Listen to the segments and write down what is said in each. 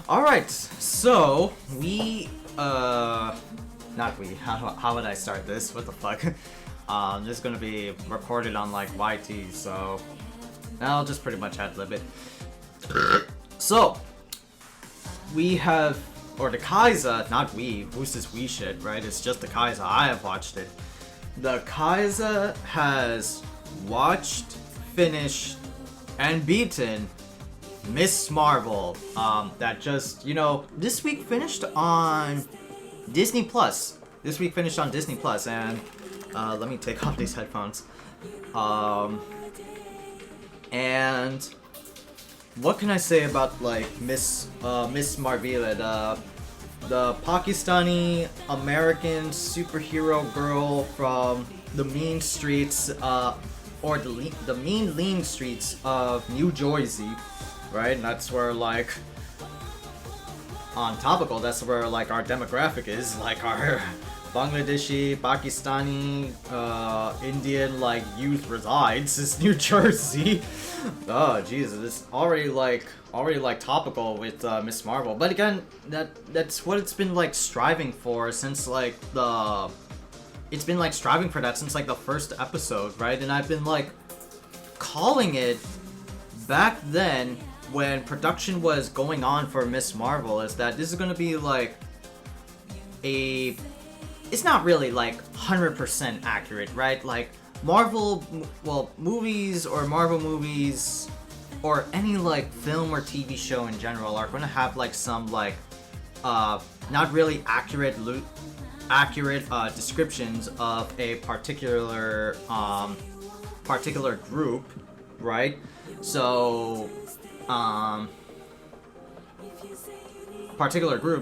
Alright, so we not we, how would I start this? What the fuck? This is gonna be recorded on like YT, so I'll just pretty much ad lib it. So we have, or the Khaiza, not we, who's this we shit, right? It's just the Khaiza. I have watched it. The Khaiza has watched, finished, and beaten Miss Marvel. That just, this week finished on Disney Plus. This week finished on Disney Plus, and let me take off these headphones. And what can I say about like Miss Marvel, the Pakistani American superhero girl from the mean streets, or the mean lean streets of New Jersey, right? And that's where like on topical, that's where like our demographic is, like our Bangladeshi, Pakistani, Indian like youth resides is New Jersey. Oh Jesus, it's already like topical with Miss Marvel. But again, that's what it's been like striving for since like it's been like striving for that since like the first episode, right? And I've been like calling it back then when production was going on for Miss Marvel, is that this is gonna be like it's not really like 100% accurate, right? Like movies or any like film or TV show in general are gonna have like some like not really accurate descriptions of a particular group, right? So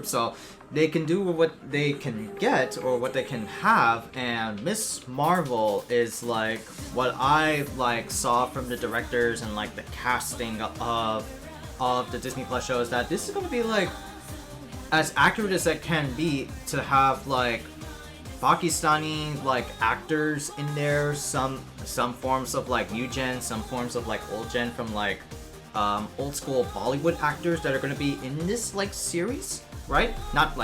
so they can do what they can get or what they can have, and Miss Marvel is like what I like saw from the directors and like the casting of the Disney Plus show, is that this is going to be like as accurate as it can be, to have like Pakistani like actors in there, some forms of like new gen, some forms of like old gen from like old school Bollywood actors that are going to be in this like series, right? Not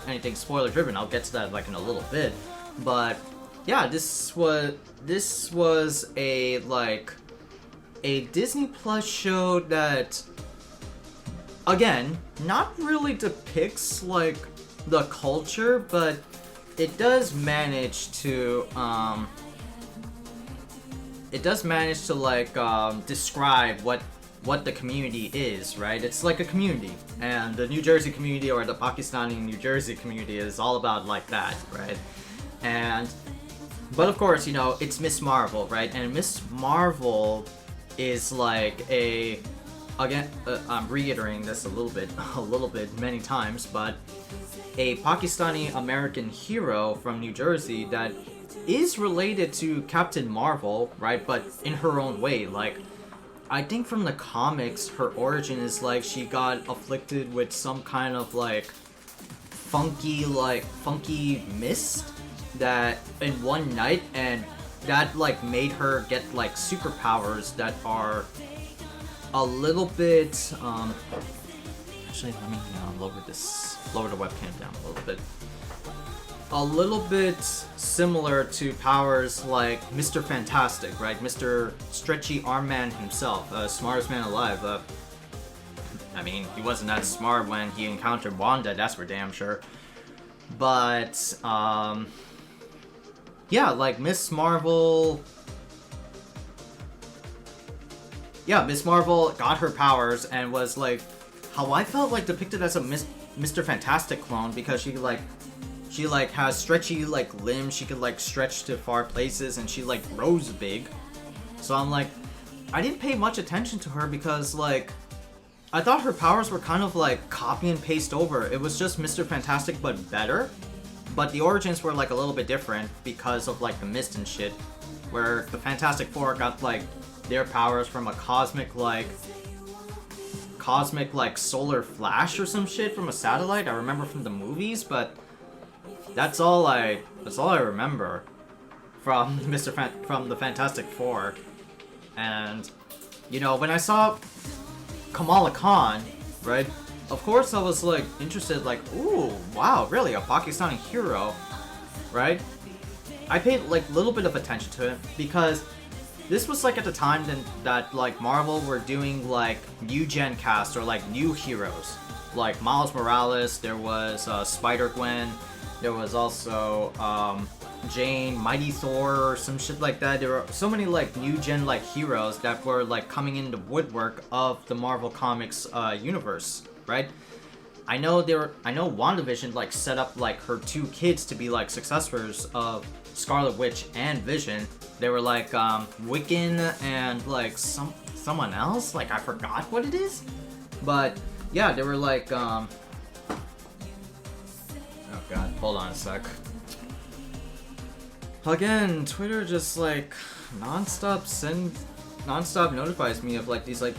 anything spoiler driven. I'll get to that like in a little bit, but yeah, this was a Disney Plus show that, again, not really depicts like the culture, but it does manage to describe what the community is, right? It's like a community, and the New Jersey community, or the Pakistani New Jersey community, is all about like that, right? But of course, it's Miss Marvel, right? And Miss Marvel is like again, I'm reiterating this a little bit many times, but a Pakistani American hero from New Jersey that is related to Captain Marvel, right? But in her own way. Like, I think from the comics, her origin is like she got afflicted with some kind of like funky mist that in one night, and that like made her get like superpowers that are a little bit actually, let me lower the webcam down a little bit. A little bit similar to powers like Mr. Fantastic, right? Mr. Stretchy Arm Man himself, smartest man alive. I mean, he wasn't that smart when he encountered Wanda, that's for damn sure. But yeah, like Miss Marvel got her powers and was like how I felt like depicted as a Mr. Fantastic clone, because she has stretchy like limbs, she could like stretch to far places, and she like grows big. So I'm like, I didn't pay much attention to her because like I thought her powers were kind of like copy and paste over. It was just Mr. Fantastic but better. But the origins were like a little bit different because of like the mist and shit, where the Fantastic Four got like their powers from a cosmic like solar flash or some shit from a satellite. I remember from the movies, but that's all I remember from from the Fantastic Four. And when I saw Kamala Khan, right, of course I was like interested, like, ooh, wow, really, a Pakistani hero, right? I paid like a little bit of attention to it because this was like at the time that like Marvel were doing like new gen cast or like new heroes, like Miles Morales. There was Spider-Gwen. There was also Jane, Mighty Thor, or some shit like that. There were so many like new gen like heroes that were like coming in the woodwork of the Marvel Comics universe, right? I know WandaVision like set up like her 2 kids to be like successors of Scarlet Witch and Vision. They were like Wiccan and like someone else. Like I forgot what it is, but yeah, they were like oh god, hold on a sec. Again, Twitter just like nonstop notifies me of like these like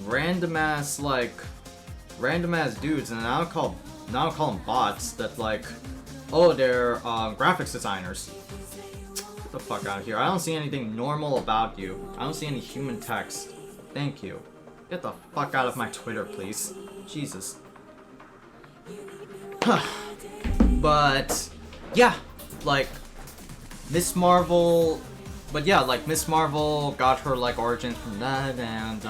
random ass dudes, and now I call them bots that like, oh, they're graphics designers. Get the fuck out of here. I don't see anything normal about you. I don't see any human text. Thank you. Get the fuck out of my Twitter, please. Jesus. But yeah, like Miss Marvel, Miss Marvel got her like origins from that, and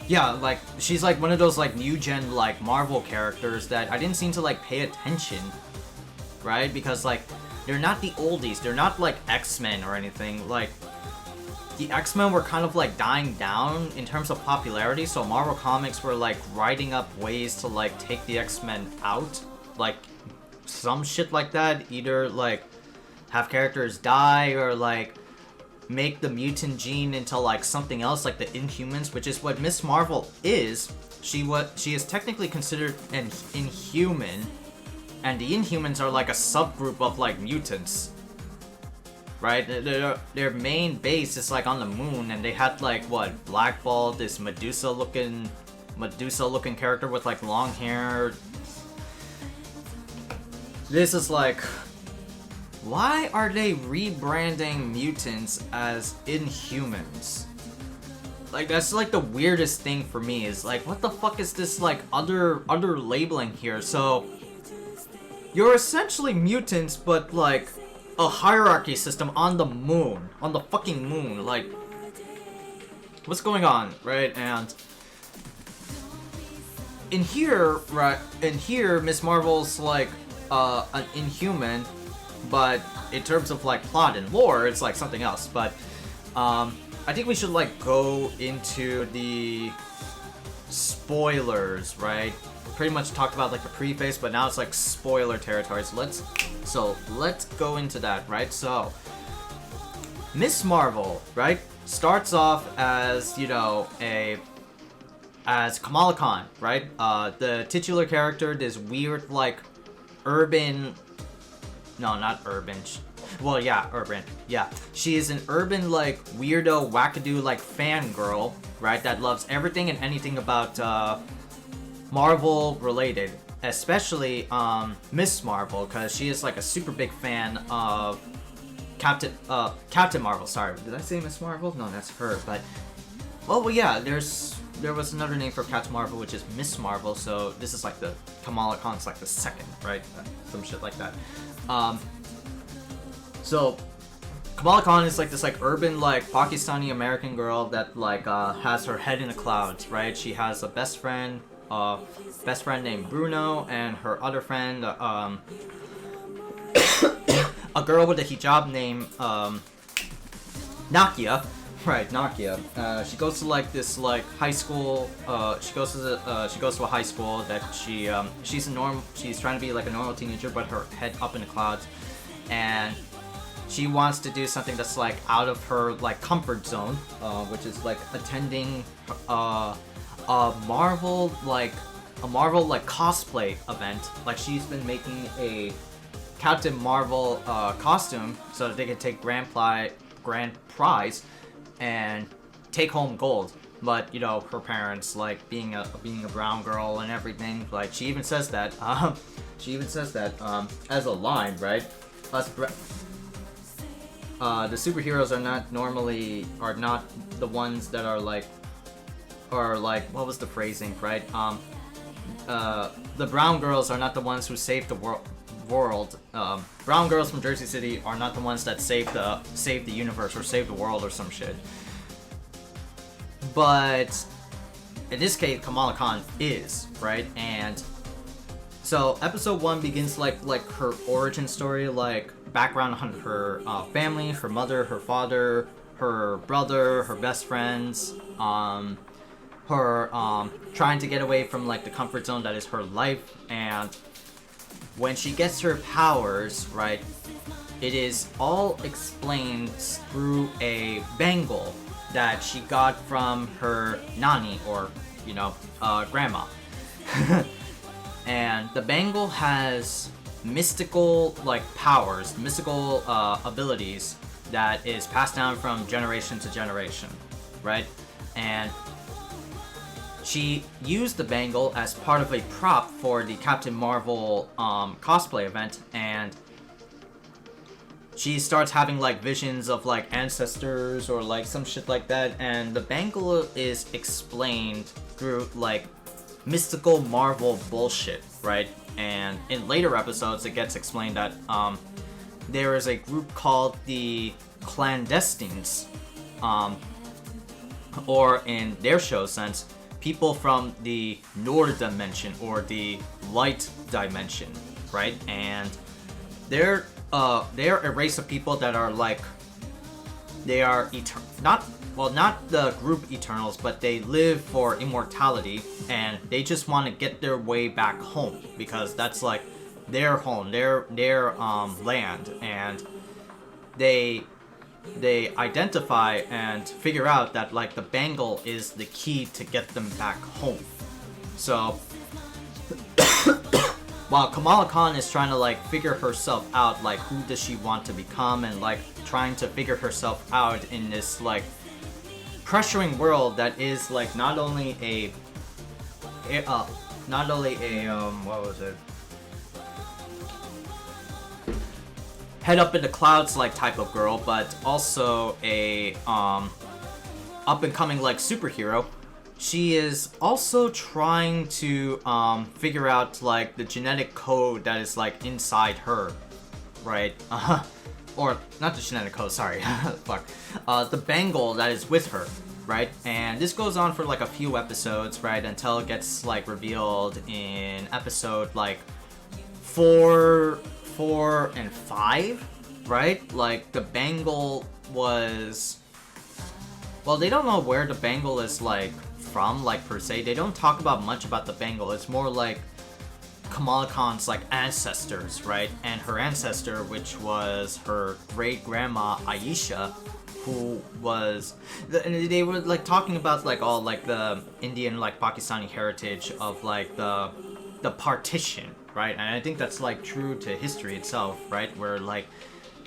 yeah, like she's like one of those like new gen like Marvel characters that I didn't seem to like pay attention, right? Because like they're not the oldies, they're not like X-Men or anything. Like the X-Men were kind of like dying down in terms of popularity, so Marvel Comics were like writing up ways to like take the X-Men out, like some shit like that. Either like have characters die or like make the mutant gene into like something else, like the Inhumans, which is what Miss Marvel is. She is technically considered an Inhuman, and the Inhumans are like a subgroup of like mutants, right? Their main base is like on the moon, and they had like what, Black Ball, this Medusa looking character with like long hair. This is like, why are they rebranding mutants as Inhumans? Like that's like the weirdest thing for me, is like, what the fuck is this like other labeling here? So you're essentially mutants, but like a hierarchy system on the moon, on the fucking moon. Like, what's going on, right? And in here, Miss Marvel's like an Inhuman, but in terms of like plot and lore, it's like something else. But I think we should like go into the spoilers, right? Pretty much talked about like the preface, but now it's like spoiler territory. So let's go into that, right? So Miss Marvel, right, starts off as, you know, as Kamala Khan, right? The titular character, this weird like urban, no, not urban. Well, yeah, urban. Yeah, she is an urban like weirdo wackadoo like fangirl, right? That loves everything and anything about Marvel related, especially Miss Marvel, because she is like a super big fan of Captain Marvel. Sorry, did I say Miss Marvel? No, that's her. But well, yeah, there was another name for Captain Marvel, which is Miss Marvel. So this is like the Kamala Khan's like the second, right? Some shit like that. So Kamala Khan is like this like urban like Pakistani American girl that like has her head in the clouds, right? She has a best friend named Bruno, and her other friend, a girl with a hijab named Nakia. Right, Nakia. She goes to like this like high school. She goes to a high school that she's trying to be like a normal teenager, but her head up in the clouds, and she wants to do something that's like out of her like comfort zone, which is like attending a Marvel cosplay event. Like she's been making a Captain Marvel costume so that they can take grand prize and take home gold. But you know, her parents, like being a brown girl and everything, like she even says that as a line, right? The superheroes are not the ones that are like or like, what was the phrasing, right? The brown girls are not the ones who saved the world. Brown girls from Jersey City are not the ones that save the universe or save the world or some shit. But in this case, Kamala Khan is, right? And so episode 1 begins like her origin story, like background on her family, her mother, her father, her brother, her best friends, her trying to get away from like the comfort zone that is her life. And when she gets her powers, right, it is all explained through a bangle that she got from her nani, or grandma. And the bangle has mystical like powers, mystical abilities that is passed down from generation to generation, right? And she used the bangle as part of a prop for the Captain Marvel cosplay event, and she starts having like visions of like ancestors or like some shit like that, and the bangle is explained through like mystical Marvel bullshit, right? And in later episodes it gets explained that there is a group called the Clandestines, or in their show sense, people from the Nord dimension or the light dimension, right? And they're a race of people that are like, they are not the group Eternals, but they live for immortality, and they just want to get their way back home because that's like their home, their land, and they identify and figure out that like the bangle is the key to get them back home. So while Kamala Khan is trying to like figure herself out, like who does she want to become, and like trying to figure herself out in this like pressuring world that is like not only a what was it, head up in the clouds like type of girl, but also a up and coming like superhero. She is also trying to figure out like the genetic code that is like inside her, right? Or not the genetic code, sorry. Fuck. The bangle that is with her, right? And this goes on for like a few episodes, right? Until it gets like revealed in episode like 4 and 5, right? Like the bangle was, well, they don't know where the bangle is like from, like per se. They don't talk about much about the bangle. It's more like Kamala Khan's like ancestors, right? And her ancestor, which was her great grandma Aisha, who was, they were like talking about like all like the Indian like Pakistani heritage of like the partition, right? And I think that's like true to history itself, right? Where like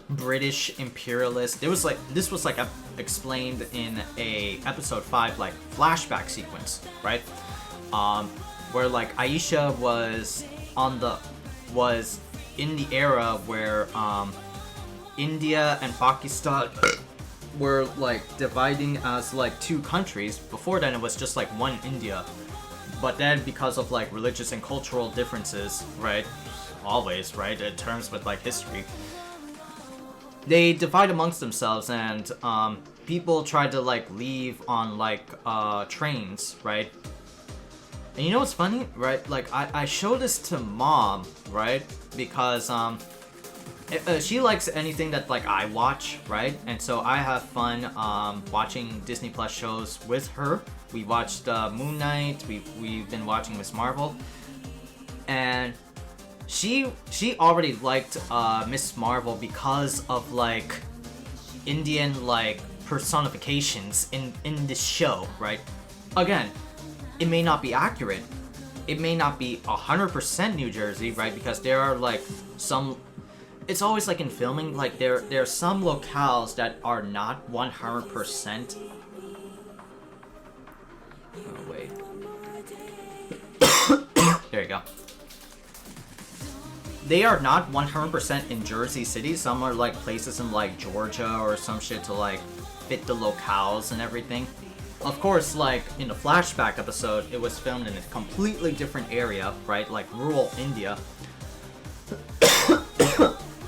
British imperialists, this was like explained in a episode 5 like flashback sequence, right? Where like Aisha was in the era where India and Pakistan were like dividing as like two countries. Before then it was just like one India, but then because of like religious and cultural differences, right, always, right, in terms with like history, they divide amongst themselves, and people try to like leave on like trains, right? And you know what's funny, right? Like I show this to mom, right? Because she likes anything that like I watch, right? And so I have fun watching Disney Plus shows with her. We watched Moon Knight. We've been watching Miss Marvel, and she already liked Miss Marvel because of like Indian like personifications in this show, right? Again, it may not be accurate. It may not be 100% New Jersey, right? Because there are like some. It's always like in filming, like there are some locales that are not 100%. Oh wait. There you go. They are not 100% in Jersey City. Some are like places in like Georgia or some shit to like fit the locales and everything. of course, like, in the flashback episode, it was filmed in a completely different area, right? Like, rural India.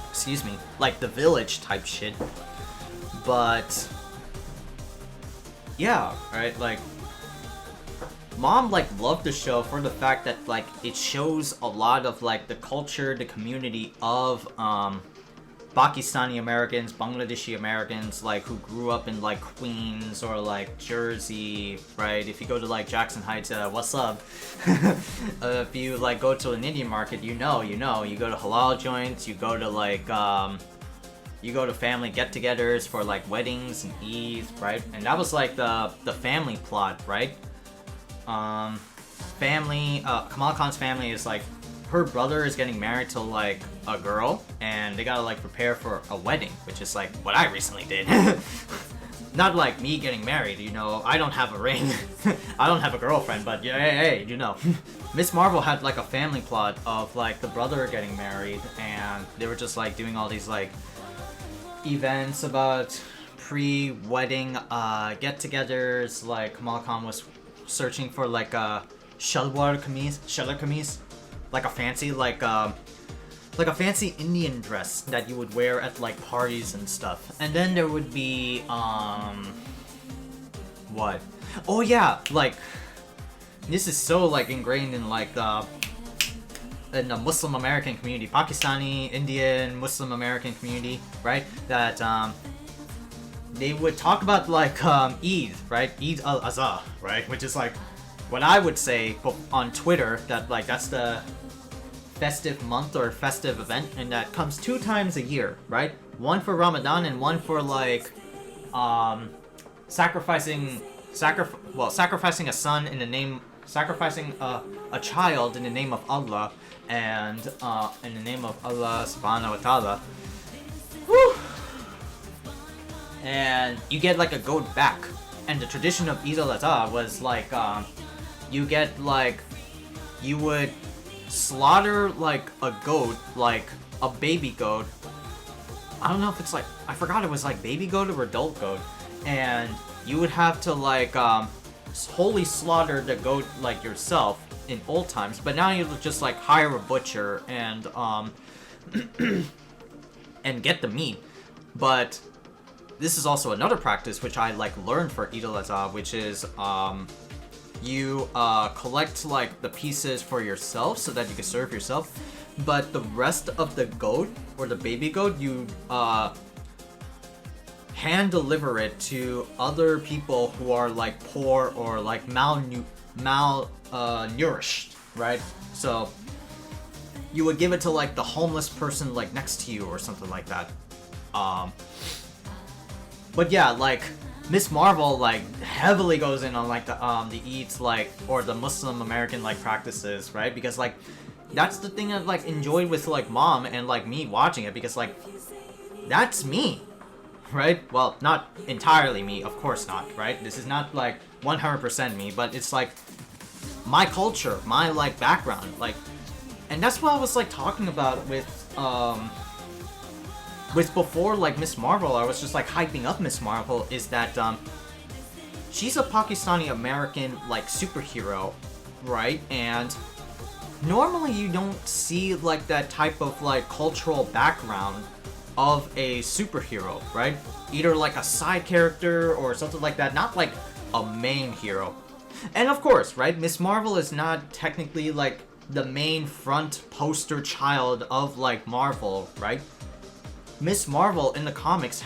Excuse me. Like, the village type shit. But... yeah, right? Like... Mom, like, loved the show for the fact that, like, it shows a lot of, like, the culture, the community of, Pakistani Americans, Bangladeshi Americans, like, who grew up in, like, Queens or, like, Jersey, right? If you go to, like, Jackson Heights, Wassup, if you, like, go to an Indian market, you know, you go to halal joints, you go to, like, you go to family get-togethers for, like, weddings and Eid, right? And that was, like, the family plot, right? Kamal Khan's family is, like, her brother is getting married to, like, a girl, and they gotta, like, prepare for a wedding, which is, like, what I recently did. Not, like, me getting married, you know, I don't have a ring. I don't have a girlfriend, but, yeah, hey, you know. Miss Marvel had, like, a family plot of, like, the brother getting married, and they were just, like, doing all these, like, events about pre-wedding, get-togethers, like, Kamal Khan was searching for, like, a shalwar kameez, like a fancy, like a fancy Indian dress that you would wear at, like, parties and stuff. And then there would be, what? Oh yeah, like, this is so, like, ingrained in, like, in the Muslim American community, Pakistani, Indian, Muslim American community, right? That, they would talk about, like, Eid, right? Eid al-Azha, right? Which is, like, what I would say on Twitter, that, like, that's the festive month or festive event, and that comes 2 times a year, right? One for Ramadan and one for, like, sacrificing a son in the name, sacrificing a child in the name of Allah, and in the name of Allah subhanahu wa ta'ala. Woo! And you get, like, a goat back. And the tradition of Eid al-Adha was, like, you get, like, you would slaughter, like, a goat, like, a baby goat. I don't know if it's, like, I forgot it was, like, baby goat or adult goat. And you would have to, like, wholly slaughter the goat, like, yourself in old times. But now you just, like, hire a butcher and, and get the meat. But this is also another practice which I, like, learned for Eid al-Adha, which is, you collect, like, the pieces for yourself so that you can serve yourself, but the rest of the goat or the baby goat, you hand deliver it to other people who are, like, poor or, like, malnourished, right? So you would give it to, like, the homeless person, like, next to you or something like that. But yeah, like, Miss Marvel, like, heavily goes in on, like, the Eid's, like, or the Muslim American, like, practices, right? Because, like, that's the thing I've, like, enjoyed with, like, Mom and, like, me watching it, because, like, that's me, right? Well, not entirely me, of course not, right? This is not, like, 100% me, but it's, like, my culture, my, like, background, like, and that's what I was, like, talking about with before, like, Miss Marvel, I was just, like, hyping up Miss Marvel, is that, she's a Pakistani-American, like, superhero, right? And normally you don't see, like, that type of, like, cultural background of a superhero, right? Either, like, a side character or something like that, not, like, a main hero. And, of course, right, Miss Marvel is not technically, like, the main front poster child of, like, Marvel, right? Miss Marvel in the comics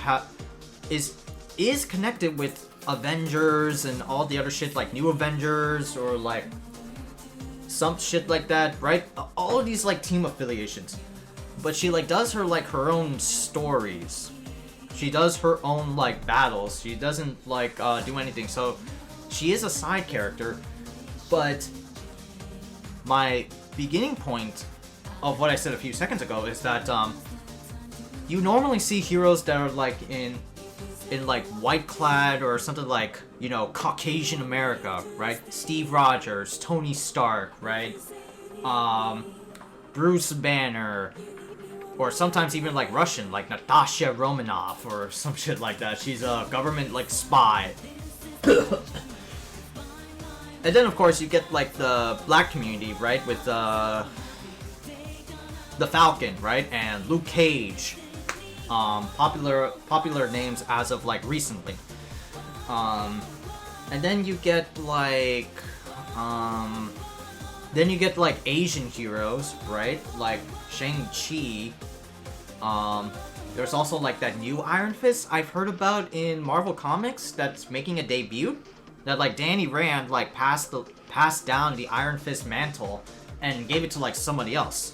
is connected with Avengers and all the other shit, like New Avengers or, like, some shit like that, right? All of these, like, team affiliations. But she, like, does her, like, her own stories. She does her own, like, battles. She doesn't, like, do anything. So she is a side character. But my beginning point of what I said a few seconds ago is that, you normally see heroes that are, like, in like, white clad or something like, you know, Caucasian America, right? Steve Rogers, Tony Stark, right? Bruce Banner, or sometimes even, like, Russian, like Natasha Romanoff or some shit like that. She's a government, like, spy. And then of course you get like the black community, right, with the Falcon, right, and Luke Cage, popular names as of like recently. And then you get like Asian heroes, right, like Shang-Chi. There's also like that new Iron Fist I've heard about in Marvel Comics that's making a debut. That like Danny Rand like passed down the Iron Fist mantle and gave it to like somebody else.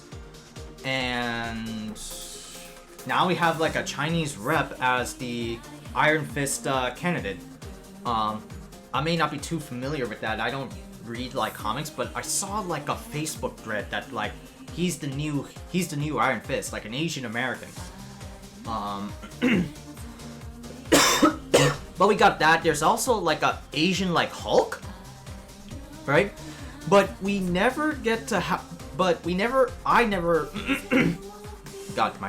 And now we have like a Chinese rep as the Iron Fist candidate. I may not be too familiar with that. I don't read like comics, but I saw like a Facebook thread that like he's the new Iron Fist, like an Asian American. But we got that. There's also like a Asian like Hulk, right? But we never get to have. But I never. God,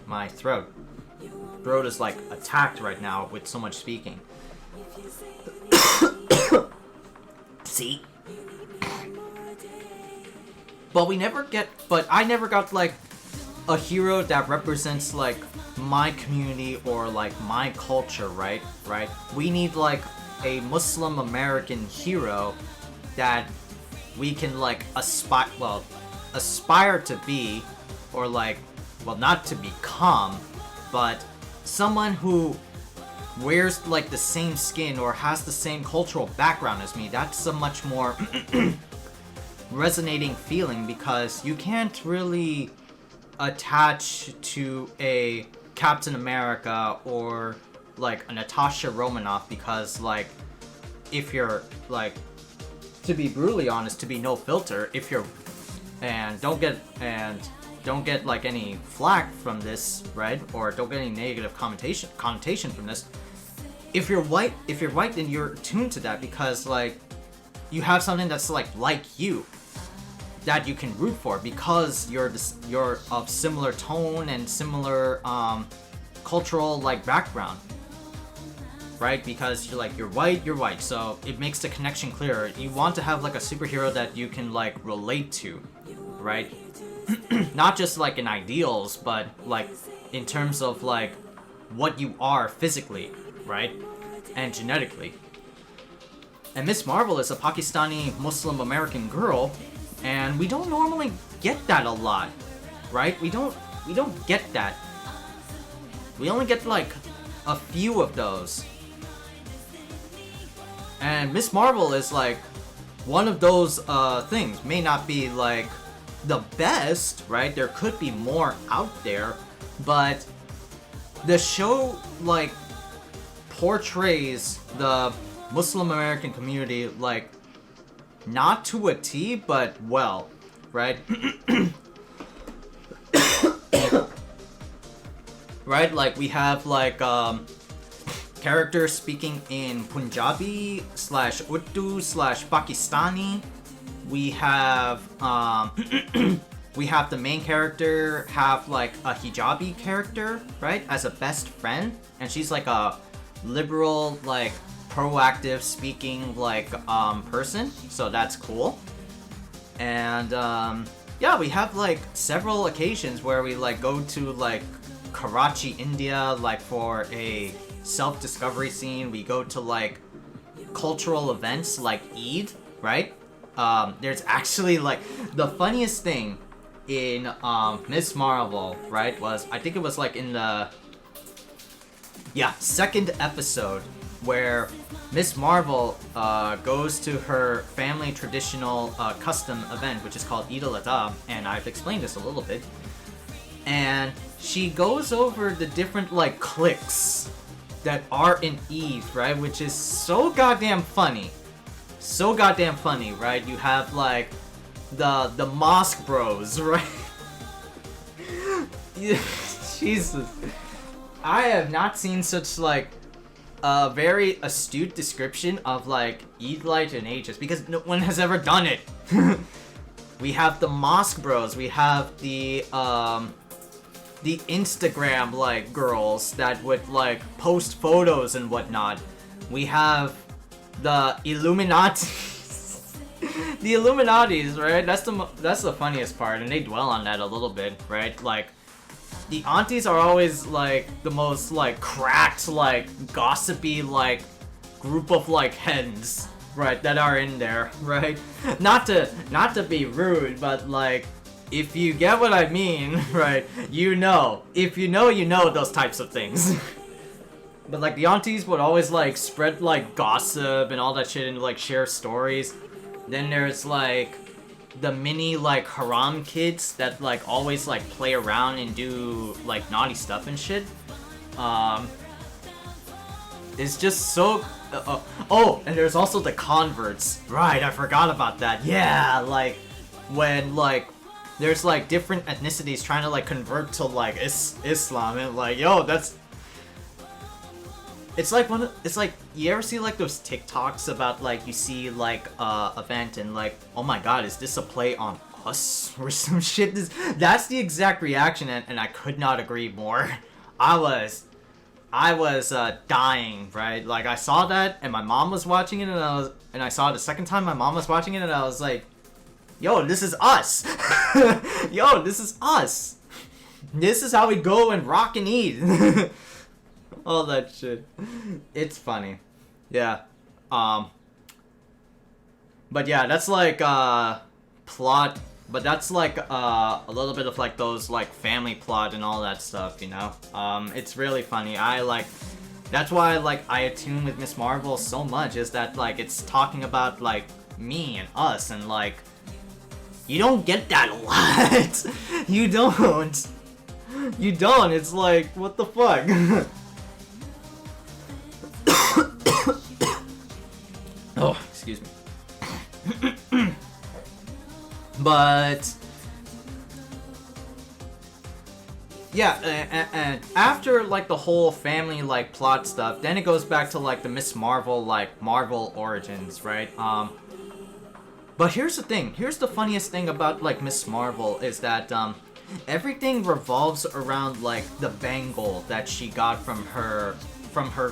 my throat. Throat is like attacked right now with so much speaking. See? But I never got like a hero that represents like my community or like my culture, right? We need like a Muslim American hero that we can like aspire to be, or like, well, not to become, but someone who wears like the same skin or has the same cultural background as me. That's a much more resonating feeling, because you can't really attach to a Captain America or like a Natasha Romanoff, because like, if you're like, to be brutally honest, to be no filter, if you're don't get like any flack from this, right? Or don't get any negative connotation from this. If you're white, then you're attuned to that, because like you have something that's like you, that you can root for, because you're of similar tone and similar cultural like background, right? Because you're white, so it makes the connection clearer. You want to have like a superhero that you can like relate to, right? Not just like in ideals, but like in terms of like what you are physically, right? And genetically. And Miss Marvel is a Pakistani Muslim American girl, and we don't normally get that a lot, right? We don't get that. We only get like a few of those. And Miss Marvel is like one of those things. May not be like the best, right? There could be more out there, but the show like portrays the Muslim American community like not to a T, but well, right? Right? Like we have like characters speaking in Punjabi / Urdu / Pakistani. We have we have the main character have like a hijabi character, right, as a best friend, and she's like a liberal, like proactive speaking like person, so that's cool. And yeah, we have like several occasions where we like go to like Karachi, India, like for a self-discovery scene. We go to like cultural events like Eid, right? There's actually like the funniest thing in Miss Marvel, right, was I think it was like in the second episode where Miss Marvel goes to her family traditional custom event, which is called Eid al-Adha, and I've explained this a little bit. And she goes over the different like cliques that are in Eid, right, which is so goddamn funny. So goddamn funny, right? You have like the mosque bros, right? Jesus. I have not seen such like a very astute description of like Eid light in ages, because no one has ever done it. We have the mosque bros, we have the Instagram like girls that would like post photos and whatnot. We have the Illuminati. The Illuminatis, right? That's the funniest part, and they dwell on that a little bit, right? Like, the aunties are always like the most like cracked, like gossipy, like group of like hens, right? That are in there, right? Not to be rude, but like, if you get what I mean, right? You know. If you know those types of things. But like the aunties would always like spread like gossip and all that shit and like share stories. Then there's like the mini like haram kids that like always like play around and do like naughty stuff and shit. It's just so oh, and there's also the converts. Right, I forgot about that. Yeah, like when like there's like different ethnicities trying to like convert to like Islam and like, yo, that's it's like you ever see like those TikToks about like you see like event and like, oh my god, is this a play on us or some shit? That's the exact reaction, and I could not agree more. I was dying, right? Like I saw that and my mom was watching it, and I saw it the second time my mom was watching it, and I was like, yo, this is us. Yo, this is us. This is how we go and rock and eat. All that shit. It's funny. Yeah. But yeah, that's like plot, but that's like a little bit of like those like family plot and all that stuff, you know. It's really funny. That's why like I attune with Miss Marvel so much, is that like it's talking about like me and us, and like you don't get that a lot. You don't. It's like, what the fuck? Oh, excuse me. But yeah, and after like the whole family like plot stuff, then it goes back to like the Miss Marvel like Marvel origins, right? But here's the thing. Here's the funniest thing about like Miss Marvel is that everything revolves around like the bangle that she got from her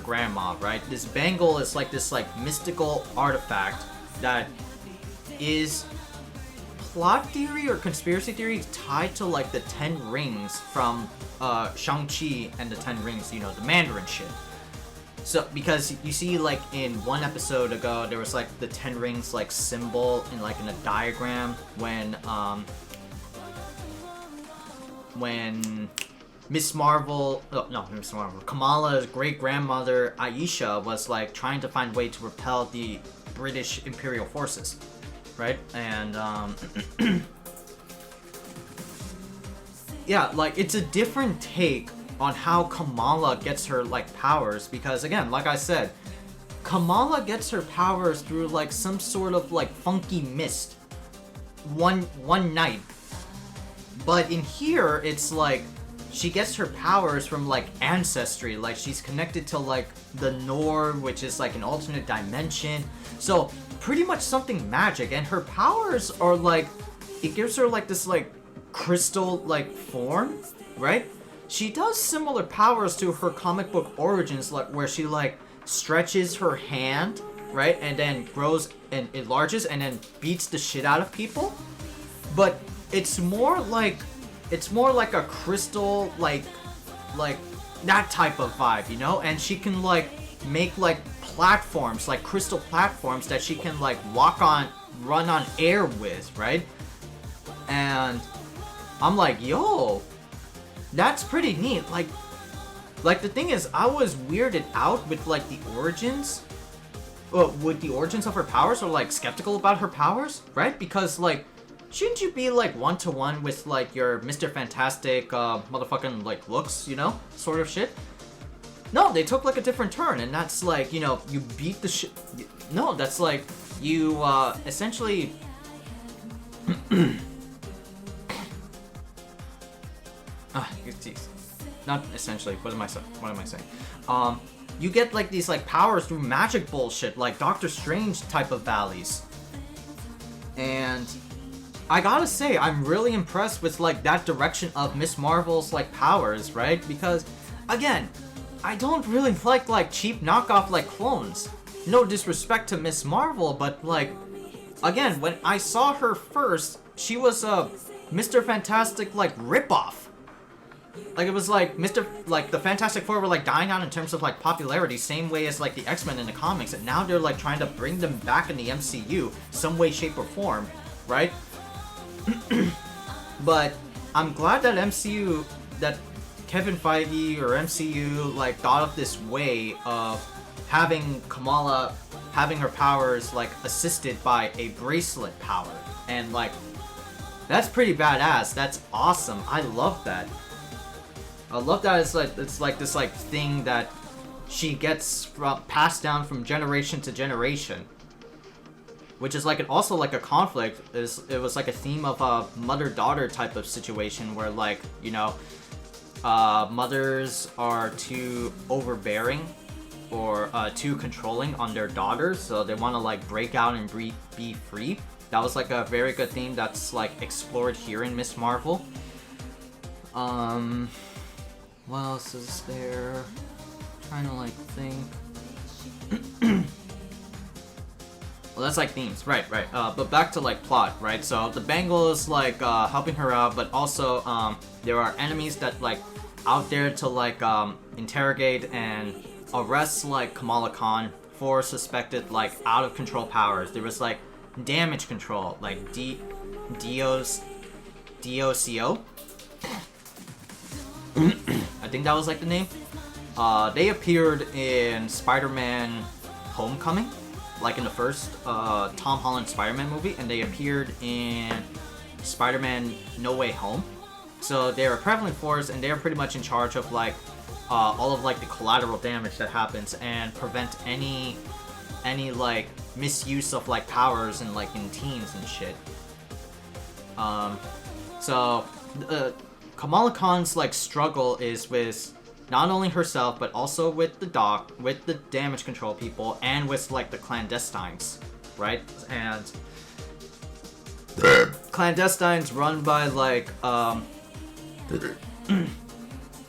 grandma, right? This bangle is like this like mystical artifact that is plot theory or conspiracy theory tied to like the 10 rings from Shang-Chi and the 10 rings, you know, the Mandarin shit. So because you see like in one episode ago there was like the 10 rings like symbol in like in a diagram when Miss Marvel, Kamala's great-grandmother Aisha was like trying to find a way to repel the British Imperial forces, right? And yeah, like it's a different take on how Kamala gets her like powers, because again, like I said, Kamala gets her powers through like some sort of like funky mist one night. But in here, it's like she gets her powers from like ancestry, like she's connected to like the Nord, which is like an alternate dimension. So pretty much something magic, and her powers are like, it gives her like this like crystal like form, right? She does similar powers to her comic book origins, like where she like stretches her hand, right, and then grows and enlarges and then beats the shit out of people. But it's more like a crystal, like that type of vibe, you know? And she can like make like platforms, like crystal platforms that she can like walk on, run on air with, right? And I'm like, yo, that's pretty neat. Like the thing is, I was weirded out with like the origins, with the origins of her powers, or like skeptical about her powers, right? Because like, shouldn't you be like one-to-one with like your Mr. Fantastic motherfucking like looks, you know, sort of shit? No, they took like a different turn, and that's like, you know, you beat the shit. No, that's like you essentially not essentially, what am I saying? You get like these like powers through magic bullshit, like Doctor Strange type of valleys. And I gotta say, I'm really impressed with like that direction of Miss Marvel's like powers, right? Because again, I don't really like cheap knockoff like clones. No disrespect to Miss Marvel, but like again, when I saw her first, she was a Mr. Fantastic, like, ripoff. Like, it was like the Fantastic Four were like dying out in terms of like popularity, same way as like the X-Men in the comics, and now they're like trying to bring them back in the MCU, some way, shape, or form, right? But I'm glad that Kevin Feige or MCU like thought of this way of having Kamala having her powers like assisted by a bracelet power, and like that's pretty badass. That's awesome. I love that. I love that it's like this like thing that she gets passed down from generation to generation, which is like also like a conflict. It was like a theme of a mother-daughter type of situation where like, you know, mothers are too overbearing or too controlling on their daughters, so they want to like break out and be free. That was like a very good theme that's like explored here in Miss Marvel. What else is there? Trying to like think. Well, that's like themes, right. But back to like plot, right? So the Bengal is like helping her out, but also there are enemies that like out there to like interrogate and arrest like Kamala Khan for suspected like out of control powers. There was like damage control, like DOCO. I think that was like the name. They appeared in Spider-Man Homecoming, like in the first Tom Holland Spider-Man movie, and they appeared in Spider-Man No Way Home. So they're a prevalent force, and they're pretty much in charge of like all of like the collateral damage that happens and prevent any like misuse of like powers and like in teams and shit. So Kamala Khan's like struggle is with not only herself but also with the damage control people and with like the clandestines, right? And clandestines run by like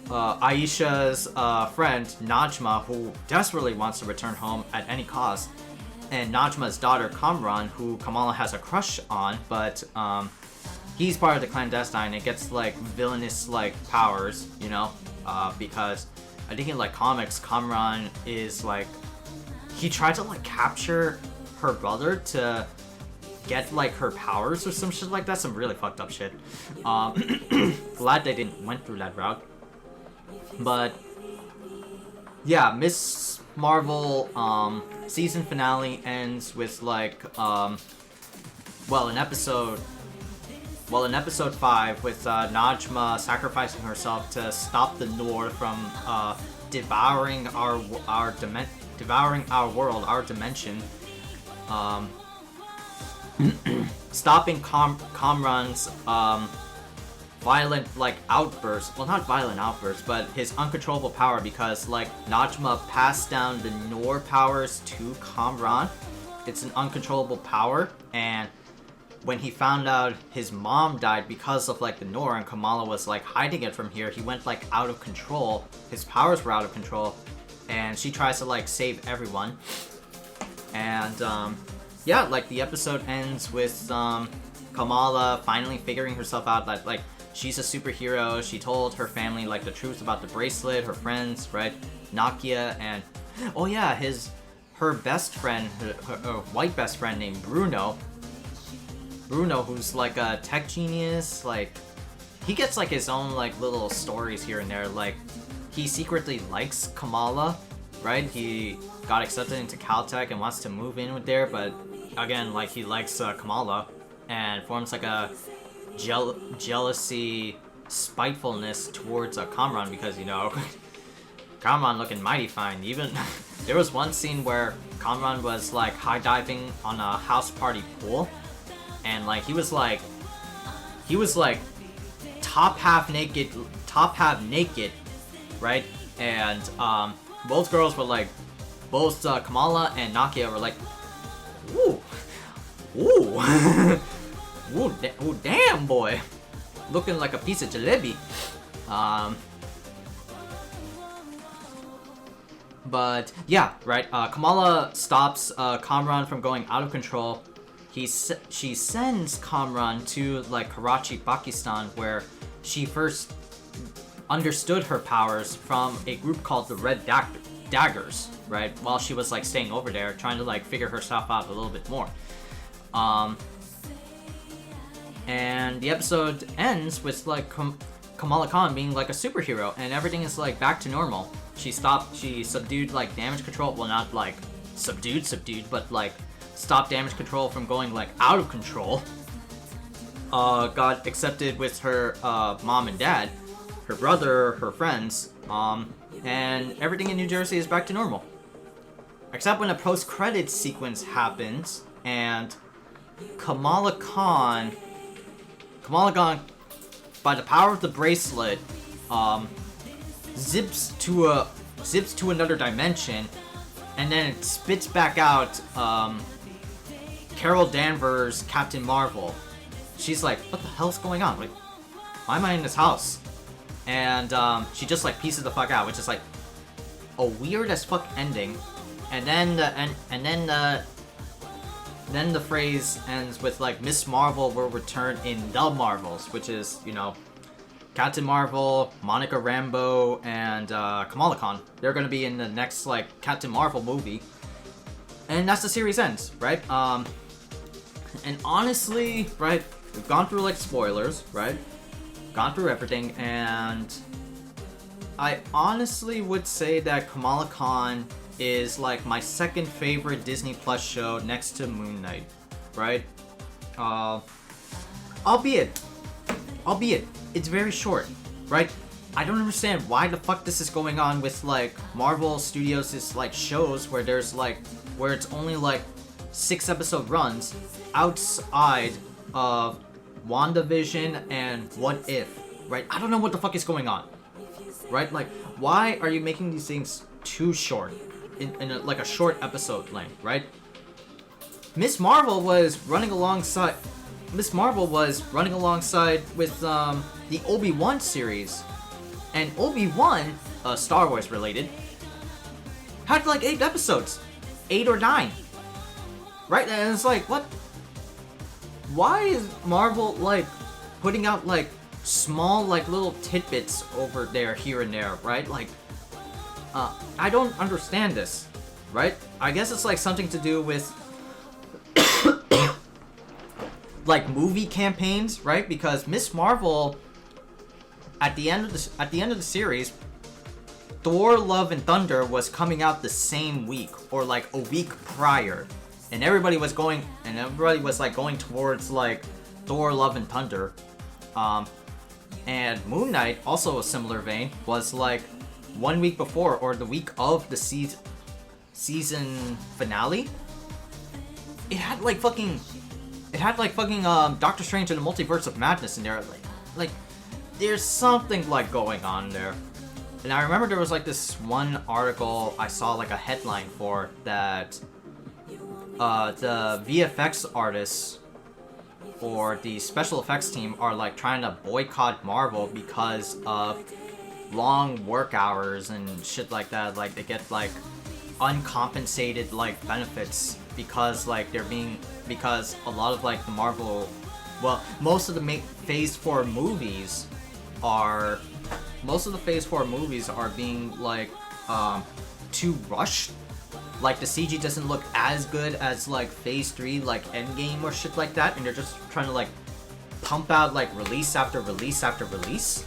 Aisha's friend Najma, who desperately wants to return home at any cost, and Najma's daughter Kamran, who Kamala has a crush on, but he's part of the clandestine and gets like villainous like powers, you know, because I think in like comics, Kamran is like, he tried to like capture her brother to get like her powers or some shit like that, some really fucked up shit. Glad they didn't went through that route. But yeah, Miss Marvel season finale ends with like in episode 5 with Najma sacrificing herself to stop the Nord from devouring our world, our dimension. Stopping Kamran's violent like outburst. Well, not violent outburst, but his uncontrollable power, because like Najma passed down the Nord powers to Kamran. It's an uncontrollable power, and when he found out his mom died because of like the Nord and Kamala was like hiding it from here, he went like out of control. His powers were out of control, and she tries to like save everyone. And yeah, like the episode ends with Kamala finally figuring herself out that like she's a superhero. She told her family like the truth about the bracelet, her friends, right? Nakia, and oh yeah, her best friend, her white best friend named Bruno, who's like a tech genius. Like he gets like his own like little stories here and there. Like he secretly likes Kamala, right? He got accepted into Caltech and wants to move in with there, but again, like he likes Kamala and forms like a jealousy, spitefulness towards Kamran, because you know Kamran looking mighty fine. Even there was one scene where Kamran was like high diving on a house party pool, and like he was like top half naked, right? And both girls were like, both Kamala and Nakia were like, ooh, ooh, damn boy, looking like a piece of jalebi. But yeah, right. Kamala stops Kamran from going out of control, she sends Kamran to like Karachi, Pakistan, where she first understood her powers from a group called the Red Daggers, right? While she was like staying over there, trying to like figure herself out a little bit more. And the episode ends with like Kamala Khan being like a superhero, and everything is like back to normal. She subdued like damage control. Well, not like subdued, but like stopped damage control from going like out of control. Got accepted with her mom and dad, her brother, her friends, and everything in New Jersey is back to normal. Except when a post-credits sequence happens, and Kamala Khan, by the power of the bracelet, zips to another dimension, and then it spits back out Carol Danvers, Captain Marvel. She's like, what the hell's going on? Like, why am I in this house? And she just like pieces the fuck out, which is like a weird as fuck ending. And then then the phrase ends with like Miss Marvel will return in the Marvels, which is, you know, Captain Marvel, Monica Rambeau, and Kamala Khan. They're gonna be in the next like Captain Marvel movie, and that's the series ends, right? And honestly, right, we've gone through like spoilers, right? Gone through everything, and I honestly would say that Kamala Khan is like my second favorite Disney Plus show next to Moon Knight, right? Albeit, it's very short, right? I don't understand why the fuck this is going on with like Marvel Studios' like shows where it's only like 6-episode runs outside of WandaVision and What If, right? I don't know what the fuck is going on, right? Like, why are you making these things too short in a short episode length, right? Miss Marvel was running alongside with the Obi-Wan series, and Obi-Wan, Star Wars related, had like 8 episodes, 8 or 9, right? And it's like, what? Why is Marvel like putting out like small like little tidbits over there, here and there, right? Like, I don't understand this, right? I guess it's like something to do with like movie campaigns, right? Because Miss Marvel, at the end of the series, Thor: Love and Thunder was coming out the same week or like a week prior, and everybody was like going towards like Thor: Love and Thunder, and Moon Knight, also a similar vein, was like 1 week before or the week of the season finale. It had like fucking Doctor Strange and the Multiverse of Madness in there. Like there's something like going on there. And I remember there was like this one article I saw like a headline for that the VFX artists or the special effects team are like trying to boycott Marvel because of long work hours and shit like that. Like they get like uncompensated like benefits because like because a lot of like the Marvel, well, most of the Phase 4 movies are being like too rushed. Like the CG doesn't look as good as like Phase 3 like Endgame or shit like that, and they're just trying to like pump out like release after release after release.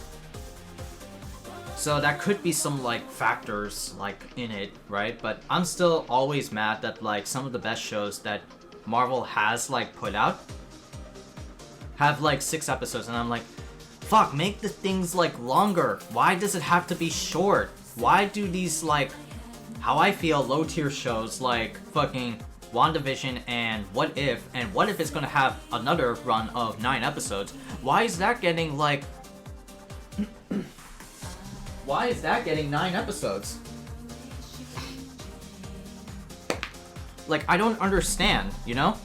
So that could be some like factors like in it, right? But I'm still always mad that like some of the best shows that Marvel has like put out have like 6 episodes, and I'm like, fuck, make the things like longer. Why does it have to be short? Why do these like, how I feel, low tier shows like fucking WandaVision and What If is gonna have another run of 9 episodes? Why is that getting like why is that getting 9 episodes? Like, I don't understand, you know?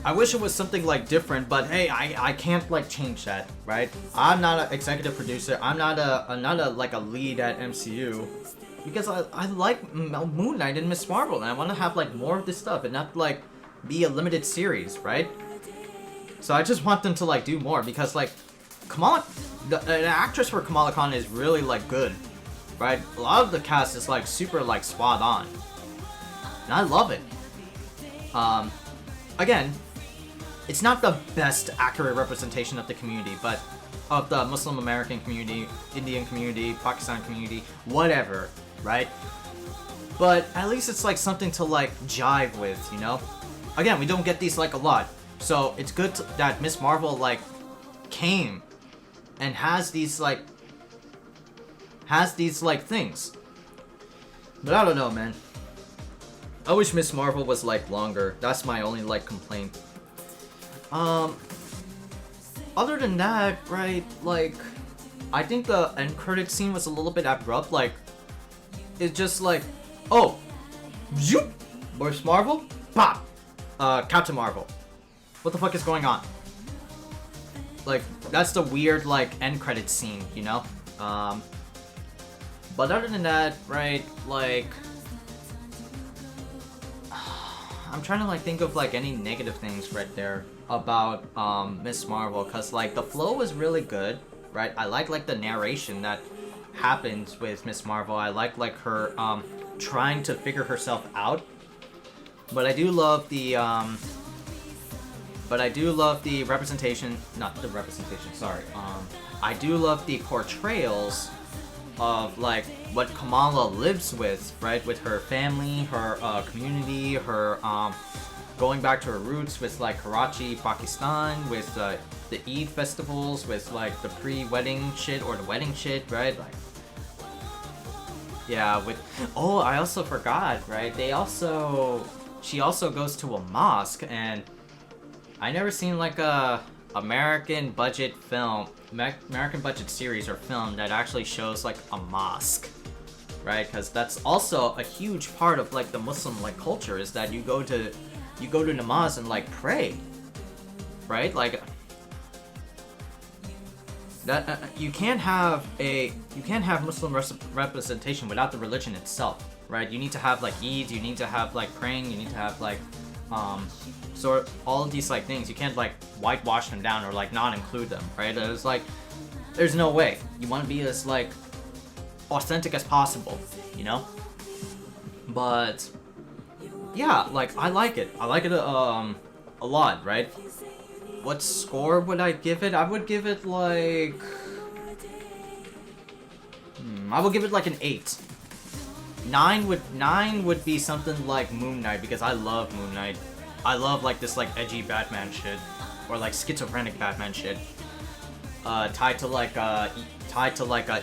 I wish it was something like different, but hey, I can't like change that, right? I'm not an executive producer. I'm not a like a lead at MCU, because I like Moon Knight and Miss Marvel, and I want to have like more of this stuff, and not like be a limited series, right? So I just want them to like do more because like the actress for Kamala Khan is really like good, right? A lot of the cast is like super like spot on, and I love it. Again, it's not the best accurate representation of the community, but of the Muslim American community, Indian community, Pakistan community, whatever, right? But at least it's like something to like jive with, you know? Again, we don't get these like a lot, so it's good that Miss Marvel like came and has these like things. But I don't know, man. I wish Miss Marvel was like longer. That's my only like complaint. Other than that, right, like, I think the end credit scene was a little bit abrupt, like, it's just like, oh, zoop, Miss Marvel, pop, Captain Marvel. What the fuck is going on? Like, that's the weird, like, end credit scene, you know? But other than that, right, like, I'm trying to like think of like any negative things right there about Miss Marvel, cause like the flow was really good, right? I like the narration that happens with Miss Marvel. I like her trying to figure herself out. But I do love the representation, not the representation, sorry. I do love the portrayals of like what Kamala lives with, right? With her family, her community, her going back to her roots with like Karachi, Pakistan, with the Eid festivals, with like the pre-wedding shit or the wedding shit, right? Like, yeah, with I also forgot, right? She also goes to a mosque, and I never seen like a American budget series or film that actually shows like a mosque, right? Because that's also a huge part of like the Muslim like culture, is that you go to namaz and like pray, right? Like that you can't have Muslim representation without the religion itself, right? You need to have like Eid, you need to have like praying, you need to have like so all of these like things. You can't like whitewash them down or like not include them, right? It's like there's no way. You want to be as like authentic as possible, you know? But yeah, like I like it a lot, right? What score would I give it? I would give it like I would give it like an 8. 9 would be something like Moon Knight, because I love Moon Knight. I love like this like edgy Batman shit, or like schizophrenic Batman shit, tied to like